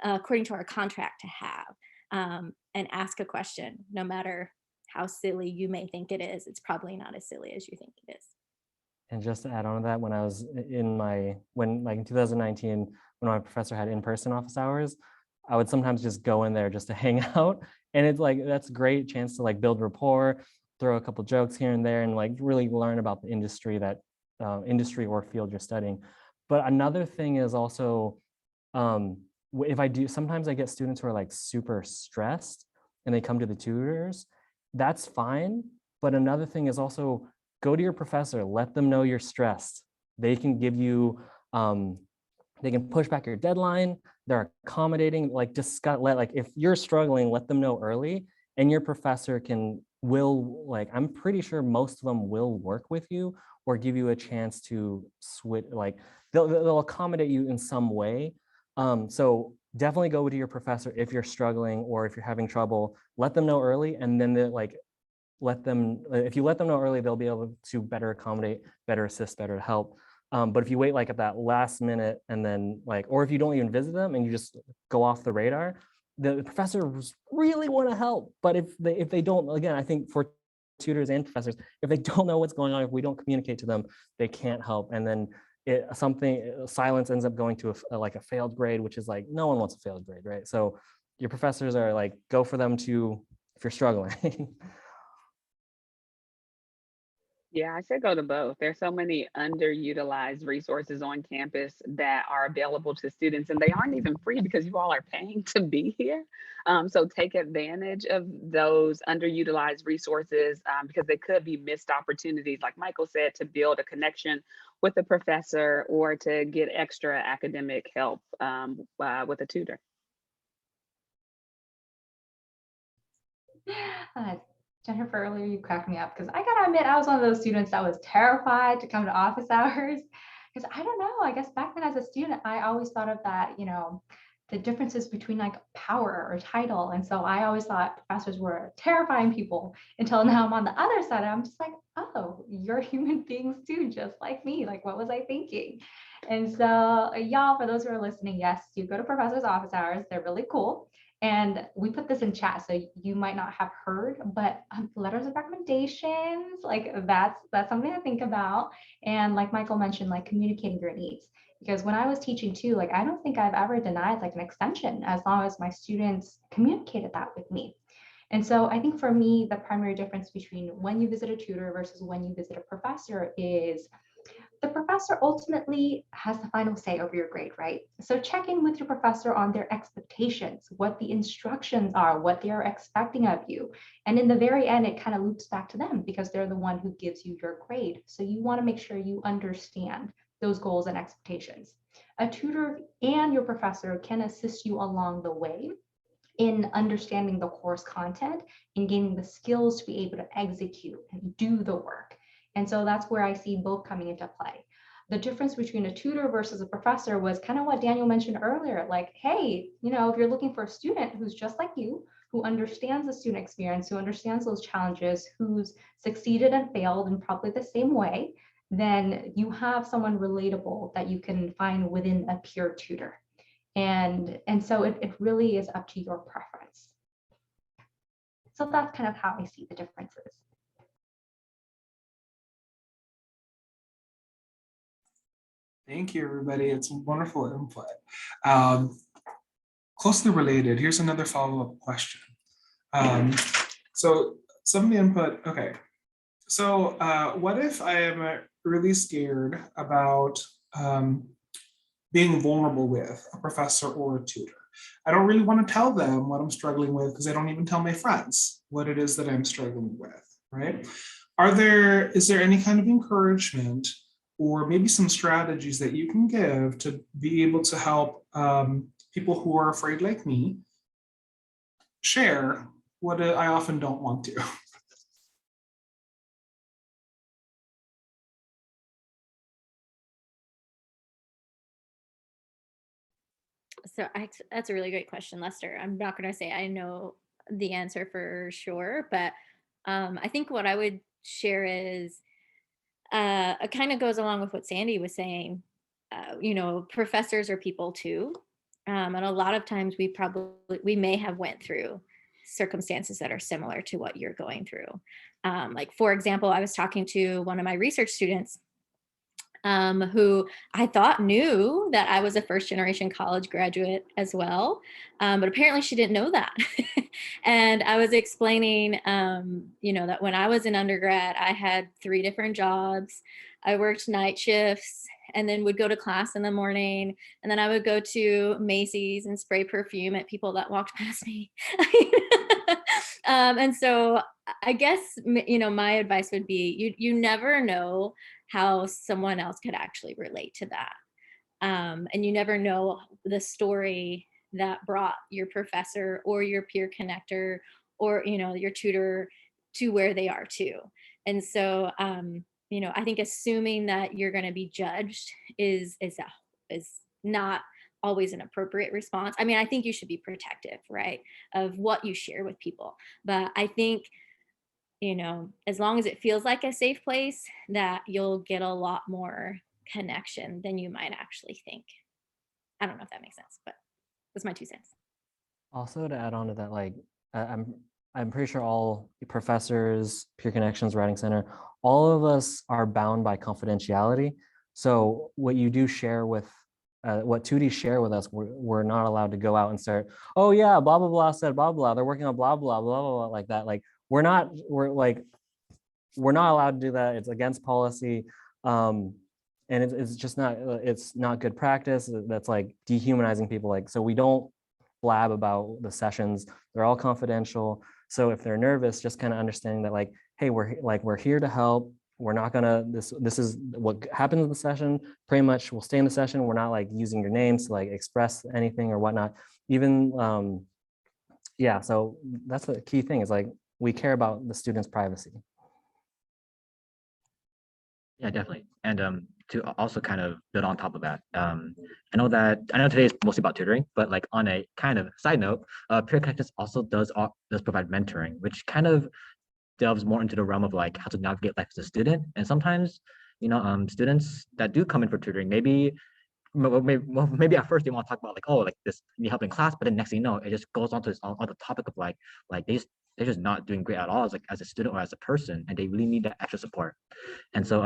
according to our contract to have, and ask a question, no matter how silly you may think it is. It's probably not as silly as you think it is. And just to add on to that, when I was in in 2019, when my professor had in-person office hours, I would sometimes just go in there just to hang out. And it's like, that's a great chance to like build rapport. throw a couple jokes here and there and like really learn about the industry industry or field you're studying. But another thing is also, sometimes I get students who are like super stressed and they come to the tutors, that's fine. But another thing is also go to your professor, let them know you're stressed. They can give you, they can push back your deadline. They're accommodating, like if you're struggling, let them know early, and your professor I'm pretty sure most of them will work with you or give you a chance to switch, like they'll accommodate you in some way. So definitely go to your professor if you're struggling or if you're having trouble, let them know early, and then if you let them know early, they'll be able to better accommodate, better assist, better help. But if you wait like at that last minute and then or if you don't even visit them and you just go off the radar, the professors really want to help. But if they don't, again, I think for tutors and professors, if they don't know what's going on, if we don't communicate to them, they can't help. And then silence ends up going to a failed grade, which is like, no one wants a failed grade, right? So your professors are like, go for them too if you're struggling. Yeah, I said go to both. There's so many underutilized resources on campus that are available to students, and they aren't even free because you all are paying to be here. So take advantage of those underutilized resources because they could be missed opportunities, like Michael said, to build a connection with a professor or to get extra academic help with a tutor. Jennifer, earlier you cracked me up because I gotta admit, I was one of those students that was terrified to come to office hours. Because I don't know, I guess back then as a student, I always thought of that, the differences between like power or title. And so I always thought professors were terrifying people until now I'm on the other side. I'm just like, oh, you're human beings too, just like me. Like, what was I thinking? And so y'all, for those who are listening, yes, you go to professors' office hours. They're really cool. And we put this in chat, so you might not have heard, but letters of recommendations, like that's something to think about. And like Michael mentioned, like communicating your needs. Because when I was teaching too, like I don't think I've ever denied like an extension as long as my students communicated that with me. And so I think for me, the primary difference between when you visit a tutor versus when you visit a professor is the professor ultimately has the final say over your grade, right? So check in with your professor on their expectations, what the instructions are, what they are expecting of you. And in the very end, it kind of loops back to them because they're the one who gives you your grade. So you want to make sure you understand those goals and expectations. A tutor and your professor can assist you along the way in understanding the course content and gaining the skills to be able to execute and do the work. And so that's where I see both coming into play. The difference between a tutor versus a professor was kind of what Daniel mentioned earlier, like, hey, if you're looking for a student who's just like you, who understands the student experience, who understands those challenges, who's succeeded and failed in probably the same way, then you have someone relatable that you can find within a peer tutor. And so it really is up to your preference. So that's kind of how I see the differences. Thank you, everybody. It's wonderful input. Closely related, here's another follow-up question. So some of the input, okay. So what if I am really scared about being vulnerable with a professor or a tutor? I don't really want to tell them what I'm struggling with because I don't even tell my friends what it is that I'm struggling with, right? Is there any kind of encouragement or maybe some strategies that you can give to be able to help people who are afraid like me share what I often don't want to? So that's a really great question, Lester. I'm not going to say I know the answer for sure, but I think what I would share is it kind of goes along with what Sandy was saying. Professors are people too. And a lot of times we may have went through circumstances that are similar to what you're going through. Like, for example, I was talking to one of my research students who I thought knew that I was a first-generation college graduate as well, but apparently she didn't know that. And I was explaining, that when I was in undergrad, I had 3 different jobs. I worked night shifts and then would go to class in the morning, and then I would go to Macy's and spray perfume at people that walked past me. And so I guess, my advice would be, you never know how someone else could actually relate to that. And you never know the story that brought your professor or your peer connector or, your tutor to where they are too. And so, I think assuming that you're going to be judged is not always an appropriate response. I mean, I think you should be protective, right, of what you share with people. But I think, as long as it feels like a safe place, that you'll get a lot more connection than you might actually think. I don't know if that makes sense, but that's my 2 cents. Also, to add on to that, like I'm pretty sure all professors, peer connections, writing center, all of us are bound by confidentiality. So what you do share with what 2D share with us, we're not allowed to go out and start, oh yeah, blah blah blah said blah blah, they're working on blah blah blah blah, blah like that. Like we're not allowed to do that. It's against policy. And it's just not good practice. That's like dehumanizing people. Like, so we don't blab about the sessions. They're all confidential. So if they're nervous, just kind of understanding that, like, hey, we're here to help. We're not gonna, this is what happens in the session. Pretty much we'll stay in the session. We're not like using your names to like express anything or whatnot. Even, yeah, so that's the key thing, is like, we care about the students' privacy. Yeah, definitely. And to also kind of build on top of that, I know today is mostly about tutoring, but like on a kind of side note, peer connections also does provide mentoring, which kind of delves more into the realm of like how to navigate life as a student. And sometimes, students that do come in for tutoring, maybe at first they want to talk about like, oh, like this need help in class, but then next thing you know, it just goes on to this other topic of like they're just not doing great at all as a student or as a person, and they really need that extra support. And so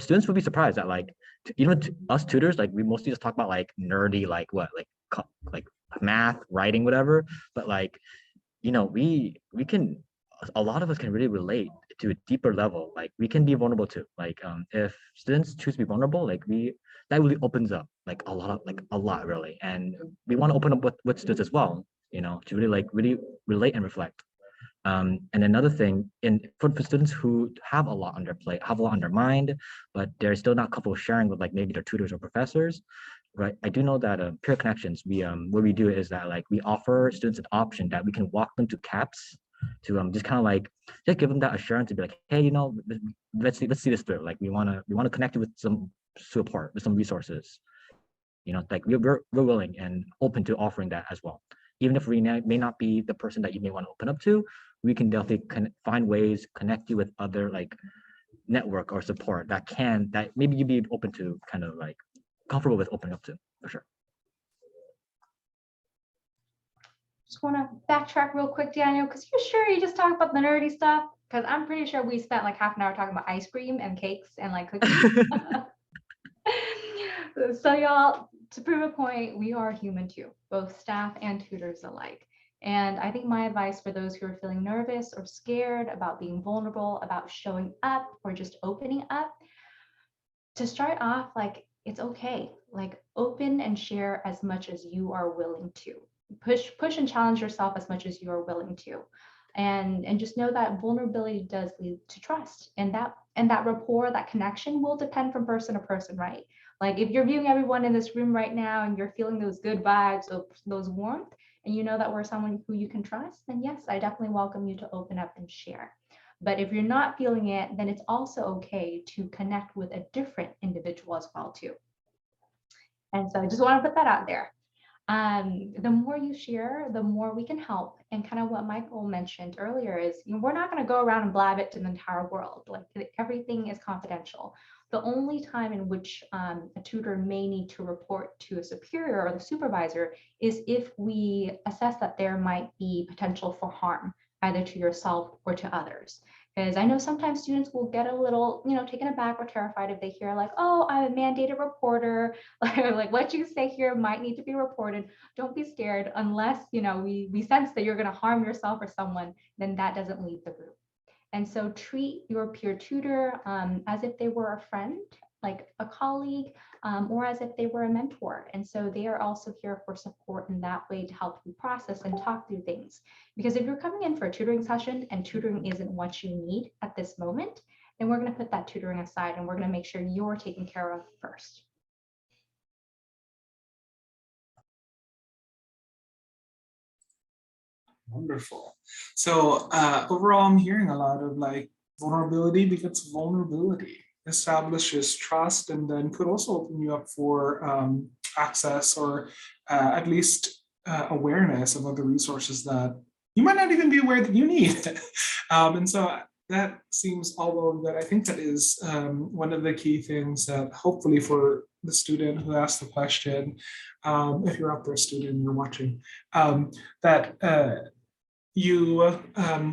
students would be surprised that like even us tutors, like we mostly just talk about like nerdy, like what, like math, writing, whatever. But like, we can, a lot of us can really relate to a deeper level. Like we can be vulnerable too. Like if students choose to be vulnerable, like that really opens up like a lot really. And we want to open up with students as well, to really relate and reflect. And another thing, for students who have a lot on their plate, have a lot on their mind, but they're still not comfortable sharing with like maybe their tutors or professors, right? I do know that peer connections, what we do is that like we offer students an option that we can walk them to CAPS to just kind of like just give them that assurance to be like, hey, let's see this through. Like we want to connect you with some support, with some resources. Like we're willing and open to offering that as well. Even if we may not be the person that you may want to open up to, we can definitely find ways, connect you with other like network or support that maybe you'd be open to, kind of like comfortable with opening up to, for sure. Just want to backtrack real quick, Daniel, because you're sure you just talked about the nerdy stuff? Because I'm pretty sure we spent like half an hour talking about ice cream and cakes and like cookies. So y'all, to prove a point, we are human too, both staff and tutors alike. And I think my advice for those who are feeling nervous or scared about being vulnerable, about showing up or just opening up, to start off, like, it's okay. Like, open and share as much as you are willing to. Push and challenge yourself as much as you are willing to. And just know that vulnerability does lead to trust, and that rapport, that connection will depend from person to person, right? Like if you're viewing everyone in this room right now and you're feeling those good vibes, those warmth, and you know that we're someone who you can trust, then yes, I definitely welcome you to open up and share. But if you're not feeling it, then it's also okay to connect with a different individual as well too. And so I just want to put that out there. The more you share, the more we can help. And kind of what Michael mentioned earlier is, we're not going to go around and blab it to the entire world. Like everything is confidential. The only time in which a tutor may need to report to a superior or the supervisor is if we assess that there might be potential for harm, either to yourself or to others. Because I know sometimes students will get a little, taken aback or terrified if they hear like, oh, I'm a mandated reporter, like what you say here might need to be reported. Don't be scared unless, we sense that you're going to harm yourself or someone, then that doesn't leave the group. And so treat your peer tutor as if they were a friend, like a colleague, or as if they were a mentor. And so they are also here for support in that way to help you process and talk through things. Because if you're coming in for a tutoring session and tutoring isn't what you need at this moment, then we're going to put that tutoring aside and we're going to make sure you're taken care of first. Wonderful. So overall, I'm hearing a lot of like vulnerability begets vulnerability, establishes trust, and then could also open you up for access or at least awareness of other resources that you might not even be aware that you need. And so that seems all over that. I think that is one of the key things that hopefully for the student who asked the question, if you're out there, student, you're watching, that you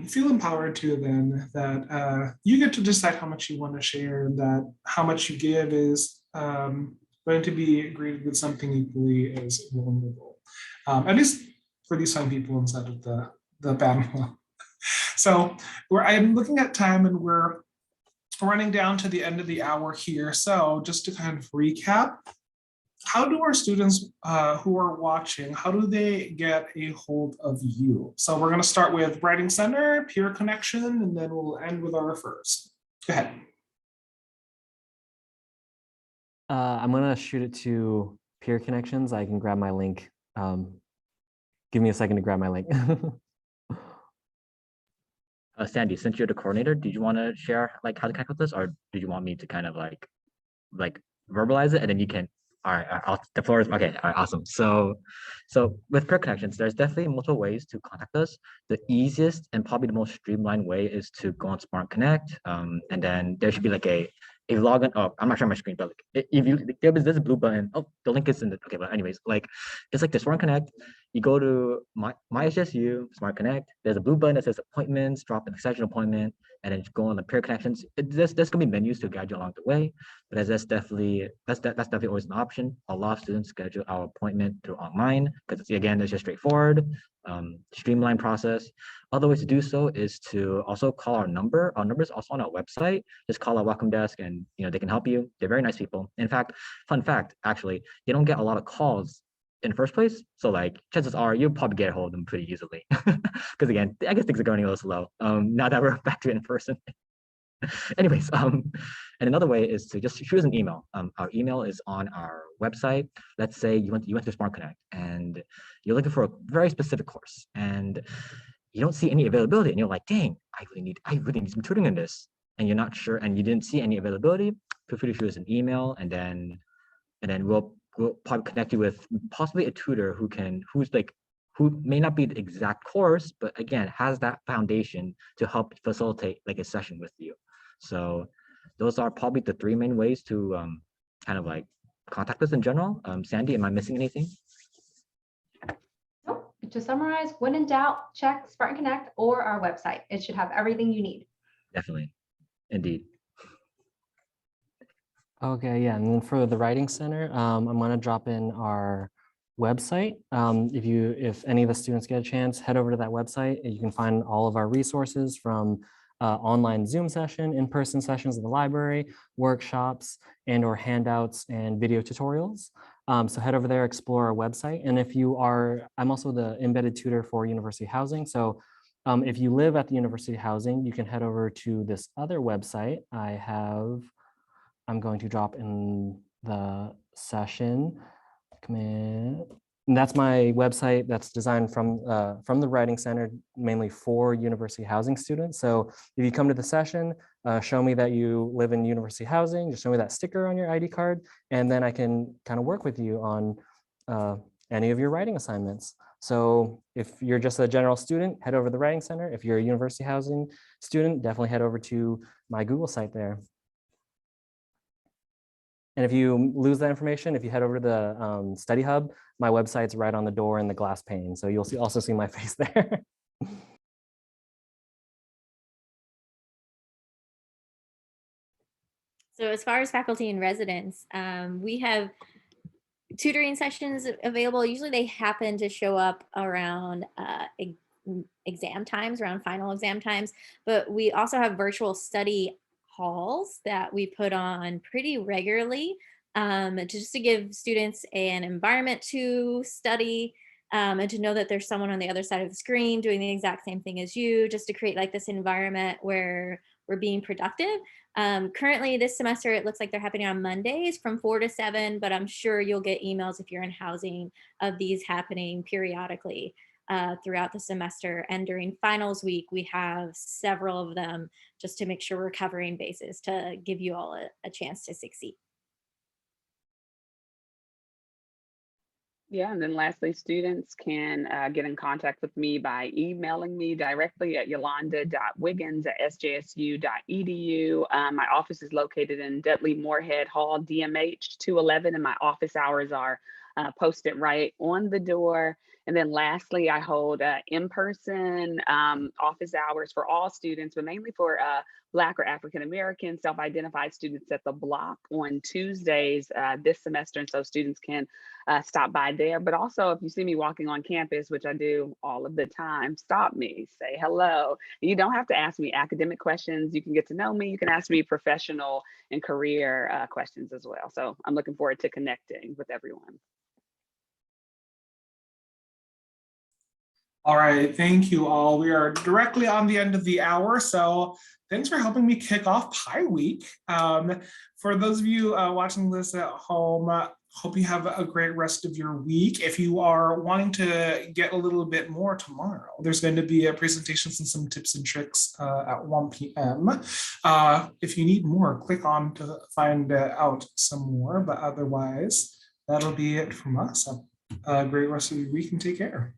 feel empowered to then that you get to decide how much you want to share, and that how much you give is going to be greeted with something equally as vulnerable, at least for these fine people inside of the panel. So I'm looking at time and we're running down to the end of the hour here. So just to kind of recap, how do our students who are watching, how do they get a hold of you? So we're going to start with Writing Center, Peer Connection, and then we'll end with our refers. Go ahead. I'm going to shoot it to Peer Connections. I can grab my link. Give me a second to grab my link. Sandy, since you're the coordinator, did you want to share like how to connect with us, or did you want me to kind of like verbalize it and then you can? All right, the floor is okay. All right, awesome. So with Peer Connections, there's definitely multiple ways to contact us. The easiest and probably the most streamlined way is to go on Smart Connect, and then there should be like a login. Oh, I'm not sure my screen, but like, if you there's a blue button. Oh, the link is in the okay. But anyways, like just like the Smart Connect, you go to my SSU Smart Connect. There's a blue button that says appointments. Drop an extension appointment, and then go on the Peer Connections. There's gonna be menus to guide you along the way, but that's definitely always an option. A lot of students schedule our appointment through online because again, it's just straightforward, streamlined process. Other ways to do so is to also call our number. Our number is also on our website. Just call our welcome desk, and they can help you. They're very nice people. In fact, fun fact, actually, they don't get a lot of calls in the first place. So like chances are you'll probably get a hold of them pretty easily. Because again, I guess things are going a little slow. Now that we're back to in person. Anyways, and another way is to just shoot us an email. Our email is on our website. Let's say you went to Smart Connect and you're looking for a very specific course and you don't see any availability, and you're like, dang, I really need some tutoring in this, and you're not sure, and you didn't see any availability. Feel free to shoot us an email, and then we'll probably connect you with possibly a tutor who may not be the exact course, but again has that foundation to help facilitate like a session with you. So those are probably the three main ways to kind of like contact us in general. Sandy, am I missing anything? Nope. To summarize, when in doubt, check Spartan Connect or our website. It should have everything you need. Definitely, indeed. Okay, yeah, and then for the Writing Center, I'm going to drop in our website. If any of the students get a chance, head over to that website. You can find all of our resources from online Zoom session, in-person sessions in the library, workshops, and/or handouts and video tutorials. So head over there, explore our website. And I'm also the embedded tutor for University Housing. So if you live at the University Housing, you can head over to this other website I'm going to drop in the session. And that's my website that's designed from the Writing Center, mainly for University Housing students. So if you come to the session, show me that you live in University Housing, just show me that sticker on your ID card, and then I can kind of work with you on any of your writing assignments. So if you're just a general student, head over to the Writing Center. If you're a University Housing student, definitely head over to my Google site there. And if you lose that information, if you head over to the Study Hub, my website's right on the door in the glass pane. So you'll also see my face there. So as far as faculty and residents, we have tutoring sessions available. Usually they happen to show up around exam times, around final exam times, but we also have virtual study halls that we put on pretty regularly just to give students an environment to study and to know that there's someone on the other side of the screen doing the exact same thing as you, just to create like this environment where we're being productive. Currently this semester, it looks like they're happening on Mondays from 4 to 7, but I'm sure you'll get emails if you're in housing of these happening periodically throughout the semester. And during finals week, we have several of them just to make sure we're covering bases to give you all a chance to succeed. Yeah, and then lastly, students can get in contact with me by emailing me directly at yolanda.wiggins@sjsu.edu. My office is located in Dudley Moorhead Hall, DMH 211, and my office hours are posted right on the door. And then lastly, I hold in-person office hours for all students, but mainly for Black or African-American self-identified students at the block on Tuesdays this semester. And so students can stop by there. But also, if you see me walking on campus, which I do all of the time, stop me, say hello. You don't have to ask me academic questions. You can get to know me. You can ask me professional and career questions as well. So I'm looking forward to connecting with everyone. All right, thank you all. We are directly on the end of the hour, so thanks for helping me kick off Pi Week. For those of you watching this at home, hope you have a great rest of your week. If you are wanting to get a little bit more tomorrow, there's going to be a presentation and some tips and tricks at 1 p.m. If you need more, click on to find out some more, but otherwise, that'll be it from us. Have a great rest of your week and take care.